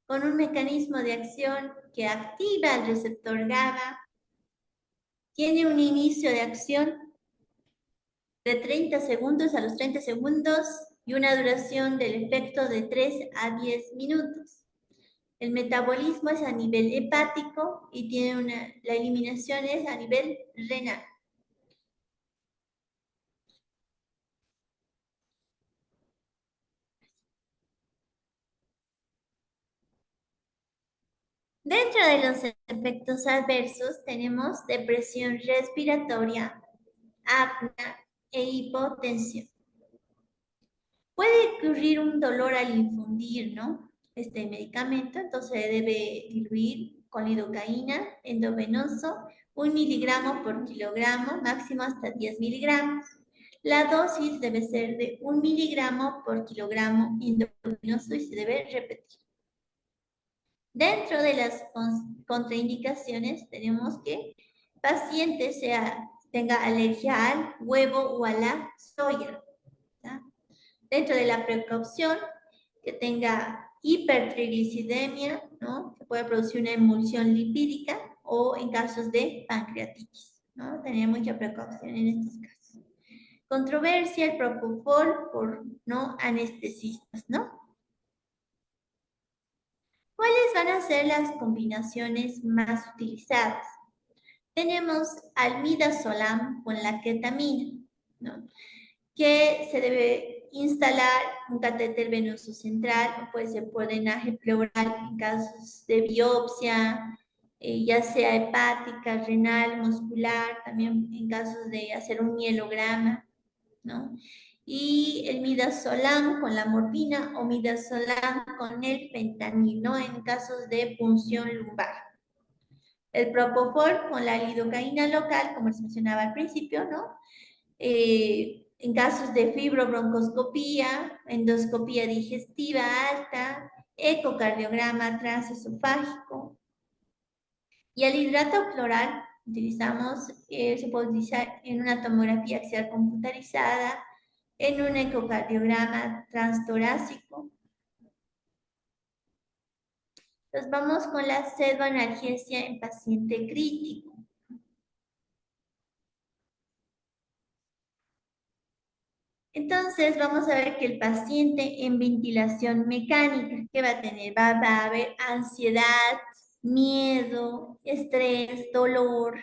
con un mecanismo de acción que activa el receptor GABA, tiene un inicio de acción de 30 segundos a los 30 segundos y una duración del efecto de 3 a 10 minutos. El metabolismo es a nivel hepático y tiene la eliminación es a nivel renal. Dentro de los efectos adversos tenemos depresión respiratoria, apnea e hipotensión. Puede ocurrir un dolor al infundir, ¿no? Este medicamento, entonces se debe diluir con lidocaína endovenoso, 1 miligramo por kilogramo, máximo hasta 10 miligramos. La dosis debe ser de 1 miligramo por kilogramo endovenoso y se debe repetir. Dentro de las contraindicaciones tenemos que el paciente tenga alergia al huevo o a la soya. ¿Ya? Dentro de la precaución, que tenga hipertriglicidemia, ¿no? Que puede producir una emulsión lipídica o en casos de pancreatitis, ¿no? Tener mucha precaución en estos casos. Controversia, el propofol por no anestesistas, ¿no? ¿Cuáles van a ser las combinaciones más utilizadas? Tenemos almidazolam con la ketamina, ¿no? Que se debe instalar un catéter venoso central, o puede ser por drenaje pleural en casos de biopsia, ya sea hepática, renal, muscular, también en casos de hacer un mielograma, ¿no? Y el midazolam con la morfina o midazolam con el fentanil, ¿no? En casos de punción lumbar. El propofol con la lidocaína local, como les mencionaba al principio, ¿no? En casos de fibrobroncoscopía, endoscopía digestiva alta, ecocardiograma transesofágico. Y el hidrato cloral se puede utilizar en una tomografía axial computarizada, en un ecocardiograma transtorácico. Entonces vamos con la pseudoanalgesia en paciente crítico. Entonces vamos a ver que el paciente en ventilación mecánica, ¿qué va a tener? Va a haber ansiedad, miedo, estrés, dolor,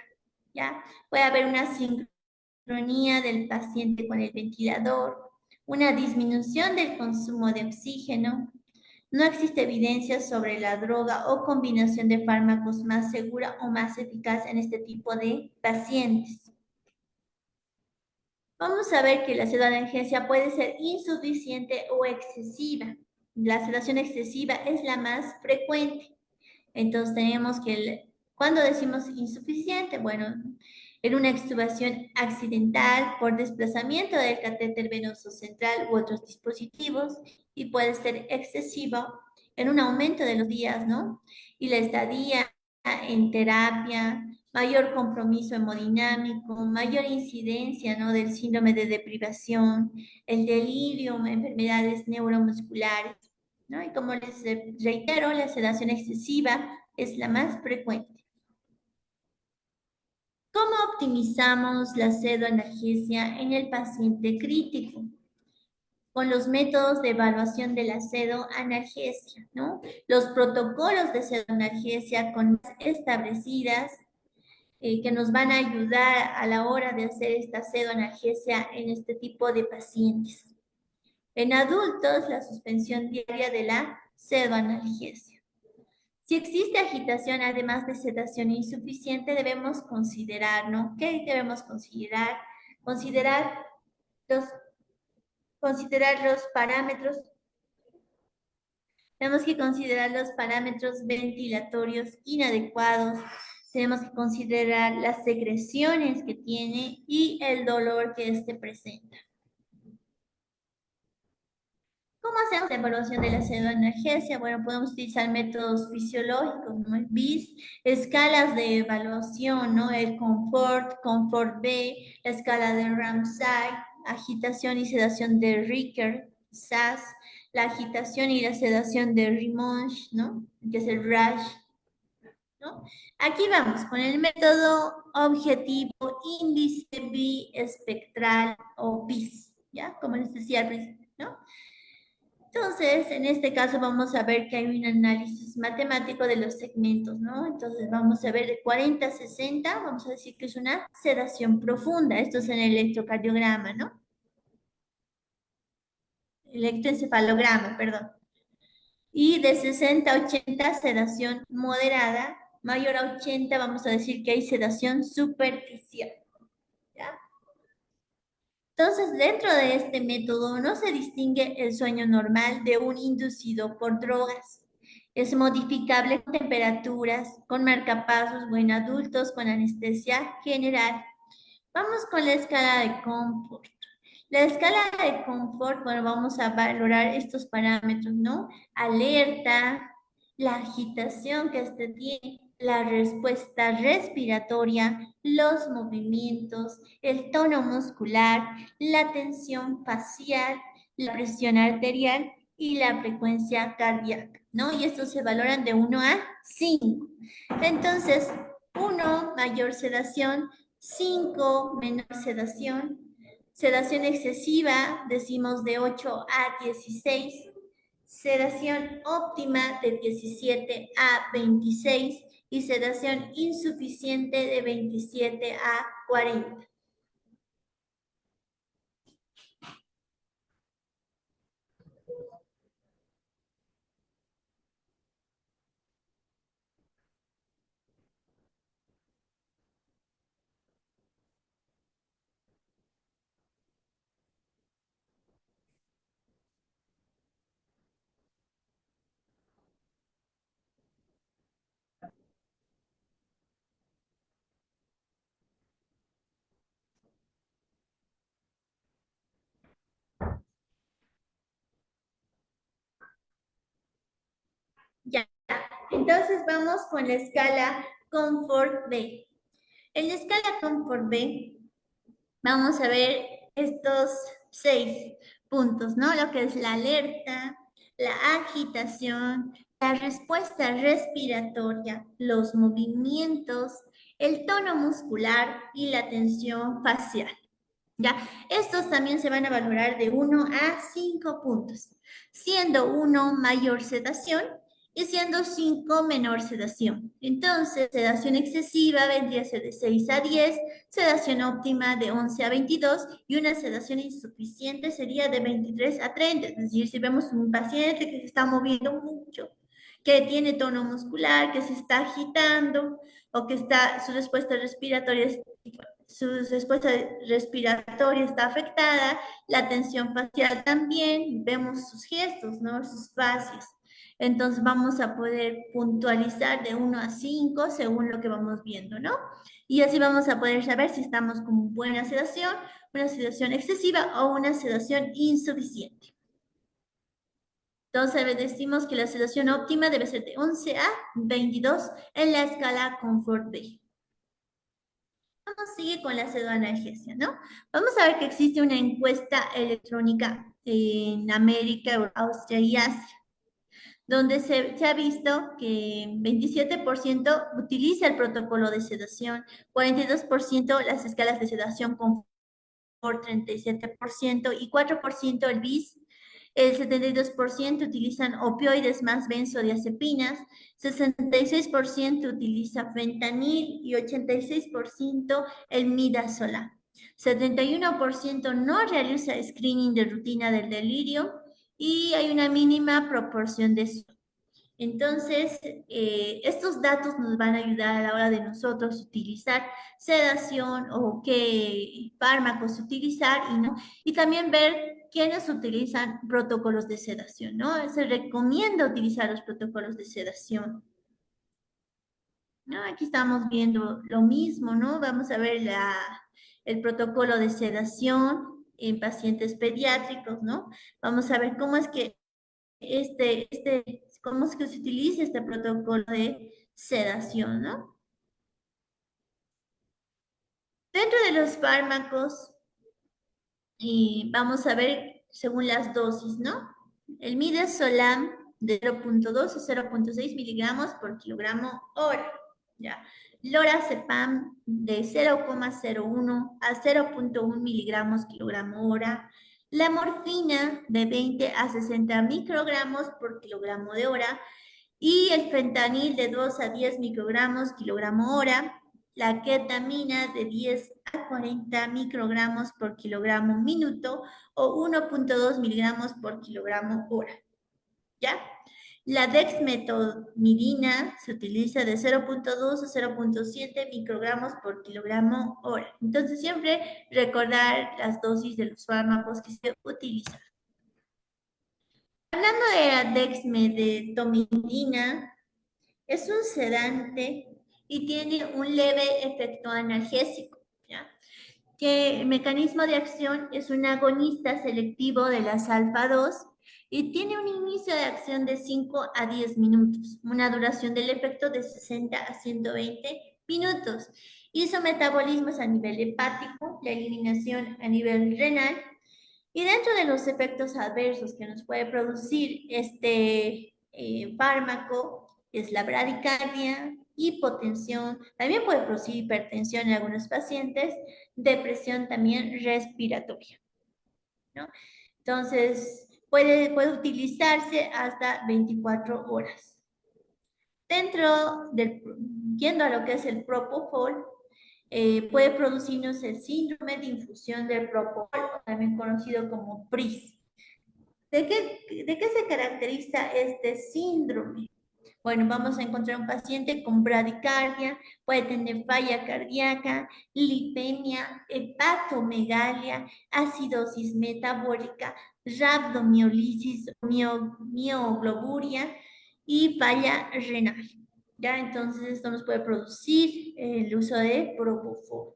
¿ya? Puede haber una sincronía del paciente con el ventilador, una disminución del consumo de oxígeno. No existe evidencia sobre la droga o combinación de fármacos más segura o más eficaz en este tipo de pacientes. Vamos a ver que la sedoanalgesia puede ser insuficiente o excesiva. La sedación excesiva es la más frecuente. Entonces tenemos que, cuando decimos insuficiente, bueno, en una extubación accidental por desplazamiento del catéter venoso central u otros dispositivos, y puede ser excesivo en un aumento de los días, ¿no? Y la estadía en terapia, mayor compromiso hemodinámico, mayor incidencia, ¿no?, del síndrome de deprivación, el delirio, enfermedades neuromusculares, ¿no? Y como les reitero, la sedación excesiva es la más frecuente. ¿Cómo optimizamos la sedoanalgesia en el paciente crítico? Con los métodos de evaluación de la sedoanalgesia, ¿no? Los protocolos de sedoanalgesia con establecidas que nos van a ayudar a la hora de hacer esta sedoanalgesia en este tipo de pacientes. En adultos, la suspensión diaria de la sedoanalgesia. Si existe agitación, además de sedación insuficiente, debemos considerar, ¿no? ¿Qué debemos considerar? Considerar los parámetros. Tenemos que considerar los parámetros ventilatorios inadecuados. Tenemos que considerar las secreciones que tiene y el dolor que éste presenta. ¿Cómo hacemos la evaluación de la sedoanalgesia? Bueno, podemos utilizar métodos fisiológicos, ¿no? El BIS, escalas de evaluación, ¿no? El Comfort B, la escala de Ramsay, agitación y sedación de Ricker, SAS, la agitación y la sedación de Rimonge, ¿no? Que es el RASH, ¿no? Aquí vamos con el método objetivo índice biespectral o BIS, ¿ya? Como les decía al principio, ¿no? Entonces, en este caso vamos a ver que hay un análisis matemático de los segmentos, ¿no? Entonces vamos a ver de 40 a 60, vamos a decir que es una sedación profunda. Esto es en el electrocardiograma, ¿no? Electroencefalograma, perdón. Y de 60 a 80, sedación moderada. Mayor a 80, vamos a decir que hay sedación superficial, ¿ya? Entonces, dentro de este método no se distingue el sueño normal de un inducido por drogas. Es modificable con temperaturas, con marcapasos o en adultos con anestesia general. Vamos con la escala de confort. La escala de confort, bueno, vamos a valorar estos parámetros, ¿no? Alerta, la agitación que este tiene, la respuesta respiratoria, los movimientos, el tono muscular, la tensión facial, la presión arterial y la frecuencia cardíaca, ¿no? Y estos se valoran de 1 a 5. Entonces, 1, mayor sedación, 5, menor sedación. Sedación excesiva, decimos de 8 a 16. Sedación óptima de 17 a 26 y sedación insuficiente de 27 a 40. Ya, entonces vamos con la escala Comfort B. En la escala Comfort B vamos a ver estos 6 puntos, ¿no? Lo que es la alerta, la agitación, la respuesta respiratoria, los movimientos, el tono muscular y la tensión facial. ¿Ya? Estos también se van a valorar de 1 a 5 puntos, siendo 1 mayor sedación y siendo 5 menor sedación. Entonces, sedación excesiva vendría a ser de 6 a 10, sedación óptima de 11 a 22 y una sedación insuficiente sería de 23 a 30. Es decir, si vemos un paciente que se está moviendo mucho, que tiene tono muscular, que se está agitando o que está, su respuesta respiratoria es su respuesta respiratoria está afectada, la tensión facial también, vemos sus gestos, ¿no? Sus facias. Entonces vamos a poder puntualizar de 1 a 5 según lo que vamos viendo, ¿no? Y así vamos a poder saber si estamos con buena sedación, una sedación excesiva o una sedación insuficiente. Entonces decimos que la sedación óptima debe ser de 11 a 22 en la escala Comfort B. Vamos a seguir con la pseudoanalgesia, ¿no? Vamos a ver que existe una encuesta electrónica en América, Austria y Asia, donde se ha visto que 27% utiliza el protocolo de sedación, 42% las escalas de sedación con 37% y 4% el BIS. El 72% utilizan opioides más benzodiazepinas, 66% utiliza fentanil y 86% el midazolam. 71% no realiza screening de rutina del delirio y hay una mínima proporción de eso. Entonces, estos datos nos van a ayudar a la hora de nosotros utilizar sedación o qué fármacos utilizar y también ver quiénes utilizan protocolos de sedación, ¿no? Se recomienda utilizar los protocolos de sedación. ¿No? Aquí estamos viendo lo mismo, ¿no? Vamos a ver el protocolo de sedación en pacientes pediátricos, ¿no? Vamos a ver cómo es que cómo es que se utiliza este protocolo de sedación, ¿no? Dentro de los fármacos, vamos a ver según las dosis, ¿no? El midazolam de 0.2 a 0.6 miligramos por kilogramo hora, ¿ya? Lorazepam de 0,01 a 0.1 miligramos kilogramo hora. La morfina de 20 a 60 microgramos por kilogramo de hora y el fentanil de 2 a 10 microgramos kilogramo hora, la ketamina de 10 a 40 microgramos por kilogramo minuto o 1.2 miligramos por kilogramo hora, ¿ya? La dexmedetomidina se utiliza de 0.2 a 0.7 microgramos por kilogramo hora. Entonces, siempre recordar las dosis de los fármacos que se utilizan. Hablando de la dexmedetomidina, es un sedante y tiene un leve efecto analgésico, ¿ya? Que el mecanismo de acción es un agonista selectivo de las alfa-2 y tiene un inicio de acción de 5 a 10 minutos, una duración del efecto de 60 a 120 minutos. Y su metabolismo es a nivel hepático, la eliminación a nivel renal. Y dentro de los efectos adversos que nos puede producir este fármaco es la bradicardia, hipotensión, también puede producir hipertensión en algunos pacientes, depresión también respiratoria, ¿no? Entonces, puede utilizarse hasta 24 horas. Yendo a lo que es el propofol, puede producirnos el síndrome de infusión del propofol, también conocido como PRIS. ¿De qué se caracteriza este síndrome? Bueno, vamos a encontrar un paciente con bradicardia, puede tener falla cardíaca, lipemia, hepatomegalia, acidosis metabólica, rhabdomiolisis, miogloburia y falla renal. ¿Ya? Entonces, esto nos puede producir el uso de propofol.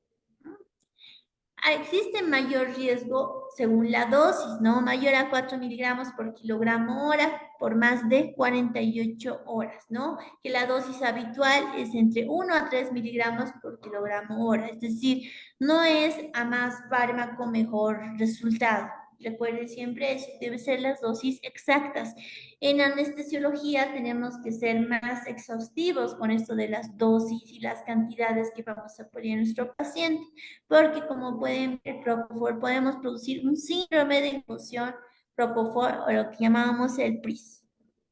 Existe mayor riesgo según la dosis, ¿no? Mayor a 4 miligramos por kilogramo hora por más de 48 horas, ¿no? Que la dosis habitual es entre 1 a 3 miligramos por kilogramo hora, es decir, no es a más fármaco mejor resultado. Recuerden siempre eso, deben ser las dosis exactas. En anestesiología tenemos que ser más exhaustivos con esto de las dosis y las cantidades que vamos a poner a nuestro paciente, porque como pueden ver, propofol podemos producir un síndrome de infusión propofol o lo que llamábamos el PRIS.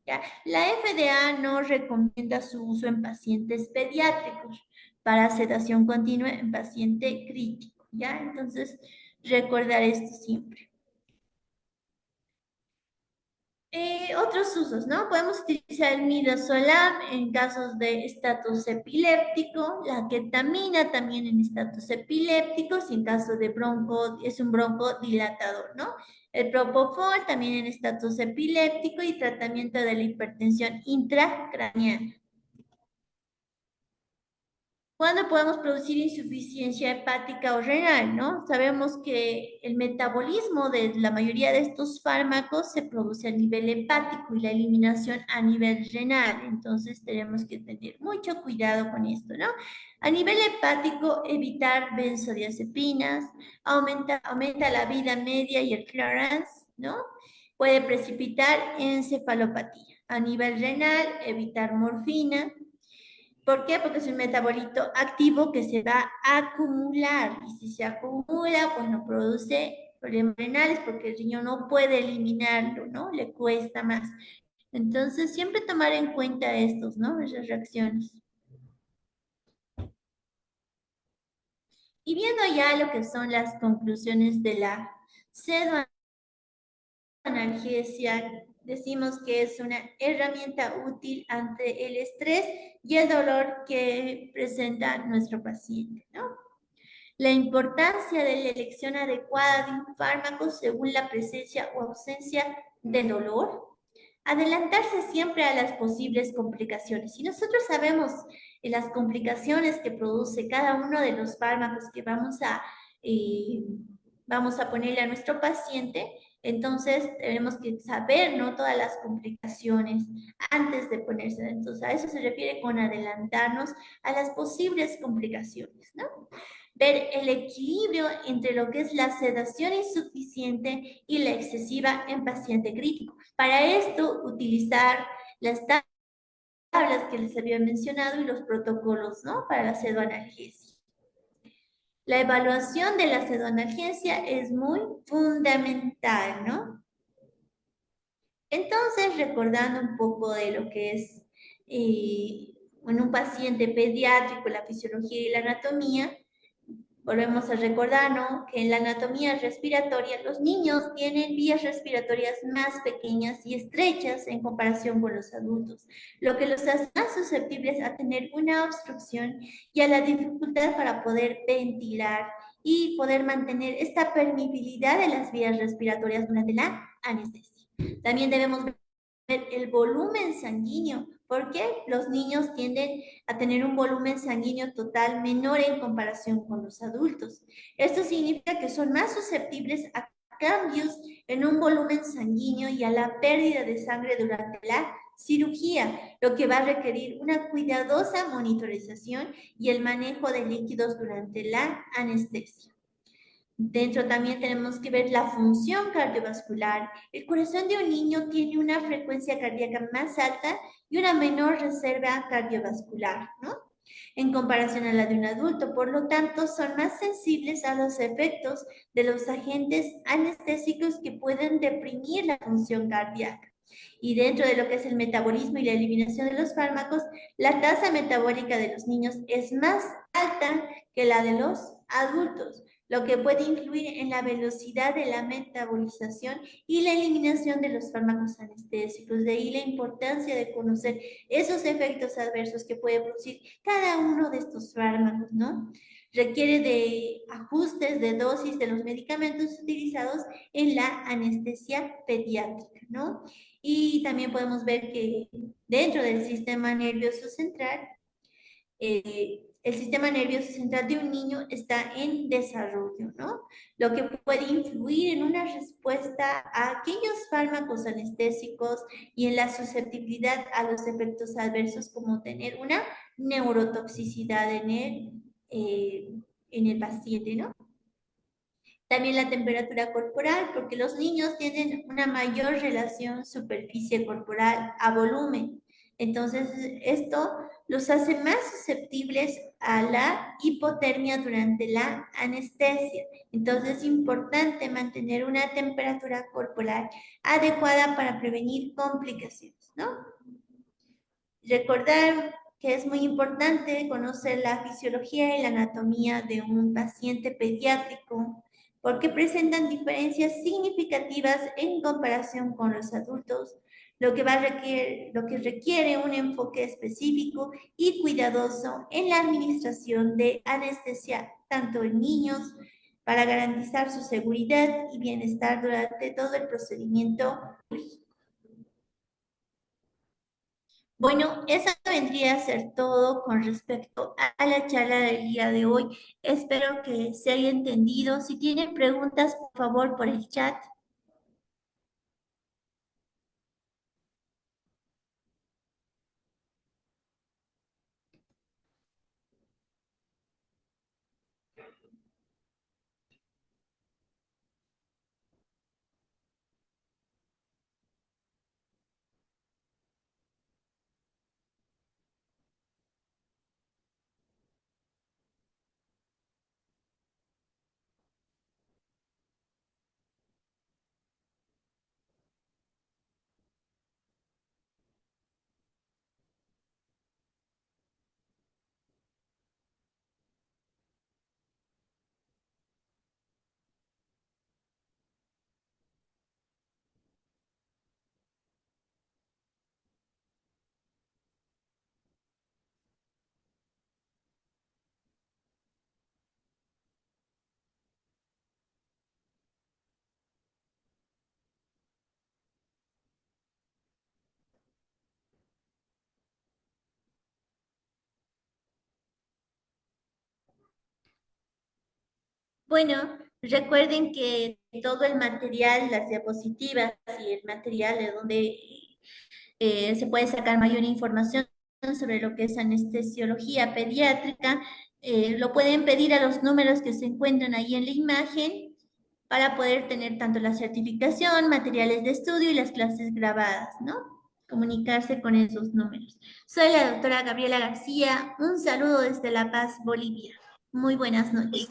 ¿Ya? La FDA no recomienda su uso en pacientes pediátricos para sedación continua en paciente crítico, ¿ya? Entonces, recordar esto siempre. Otros usos, ¿no? Podemos utilizar el midazolam en casos de estatus epiléptico, la ketamina también en estatus epilépticos, y en caso de bronco, es un broncodilatador, ¿no? El propofol también en estatus epiléptico y tratamiento de la hipertensión intracraneal. ¿Cuándo podemos producir insuficiencia hepática o renal, no? Sabemos que el metabolismo de la mayoría de estos fármacos se produce a nivel hepático y la eliminación a nivel renal. Entonces tenemos que tener mucho cuidado con esto, ¿no? A nivel hepático, evitar benzodiazepinas, aumenta la vida media y el clearance, ¿no? Puede precipitar encefalopatía. A nivel renal, evitar morfina. ¿Por qué? Porque es un metabolito activo que se va a acumular, y si se acumula, pues no produce problemas renales porque el riñón no puede eliminarlo, ¿no? Le cuesta más. Entonces, siempre tomar en cuenta estos, ¿no? Esas reacciones. Y viendo ya lo que son las conclusiones de la pseudoanalgesia, decimos que es una herramienta útil ante el estrés y el dolor que presenta nuestro paciente, ¿no? La importancia de la elección adecuada de un fármaco según la presencia o ausencia de dolor. Adelantarse siempre a las posibles complicaciones. Si nosotros sabemos las complicaciones que produce cada uno de los fármacos que vamos a ponerle a nuestro paciente, entonces tenemos que saber, ¿no?, todas las complicaciones antes de ponerse. Entonces a eso se refiere con adelantarnos a las posibles complicaciones, ¿no? Ver el equilibrio entre lo que es la sedación insuficiente y la excesiva en paciente crítico. Para esto, utilizar las tablas que les había mencionado y los protocolos, ¿no?, para la pseudoanalgesia. La evaluación de la pseudoanalgesia es muy fundamental, ¿no? Entonces, recordando un poco de lo que es en un paciente pediátrico, la fisiología y la anatomía, volvemos a recordar, ¿no?, que en la anatomía respiratoria los niños tienen vías respiratorias más pequeñas y estrechas en comparación con los adultos, lo que los hace más susceptibles a tener una obstrucción y a la dificultad para poder ventilar y poder mantener esta permeabilidad de las vías respiratorias durante la anestesia. También debemos ver el volumen sanguíneo, porque los niños tienden a tener un volumen sanguíneo total menor en comparación con los adultos. Esto significa que son más susceptibles a cambios en un volumen sanguíneo y a la pérdida de sangre durante la cirugía, lo que va a requerir una cuidadosa monitorización y el manejo de líquidos durante la anestesia. Dentro también tenemos que ver la función cardiovascular. El corazón de un niño tiene una frecuencia cardíaca más alta y una menor reserva cardiovascular, ¿no?, en comparación a la de un adulto. Por lo tanto, son más sensibles a los efectos de los agentes anestésicos que pueden deprimir la función cardíaca. Y dentro de lo que es el metabolismo y la eliminación de los fármacos, la tasa metabólica de los niños es más alta que la de los adultos, lo que puede influir en la velocidad de la metabolización y la eliminación de los fármacos anestésicos. De ahí la importancia de conocer esos efectos adversos que puede producir cada uno de estos fármacos, ¿no? Requiere de ajustes de dosis de los medicamentos utilizados en la anestesia pediátrica, ¿no? Y también podemos ver que dentro del sistema nervioso central, el sistema nervioso central de un niño está en desarrollo, ¿no? Lo que puede influir en una respuesta a aquellos fármacos anestésicos y en la susceptibilidad a los efectos adversos, como tener una neurotoxicidad en el paciente, ¿no? También la temperatura corporal, porque los niños tienen una mayor relación superficie corporal a volumen. Entonces, esto los hace más susceptibles a la hipotermia durante la anestesia. Entonces, es importante mantener una temperatura corporal adecuada para prevenir complicaciones, ¿no? Recordar que es muy importante conocer la fisiología y la anatomía de un paciente pediátrico, porque presentan diferencias significativas en comparación con los adultos, lo que requiere un enfoque específico y cuidadoso en la administración de anestesia, tanto en niños, para garantizar su seguridad y bienestar durante todo el procedimiento. Bueno, eso vendría a ser todo con respecto a la charla del día de hoy. Espero que se haya entendido. Si tienen preguntas, por favor, por el chat. Bueno, recuerden que todo el material, las diapositivas y el material de donde se puede sacar mayor información sobre lo que es anestesiología pediátrica, lo pueden pedir a los números que se encuentran ahí en la imagen para poder tener tanto la certificación, materiales de estudio y las clases grabadas, ¿no? Comunicarse con esos números. Soy la doctora Gabriela García. Un saludo desde La Paz, Bolivia. Muy buenas noches.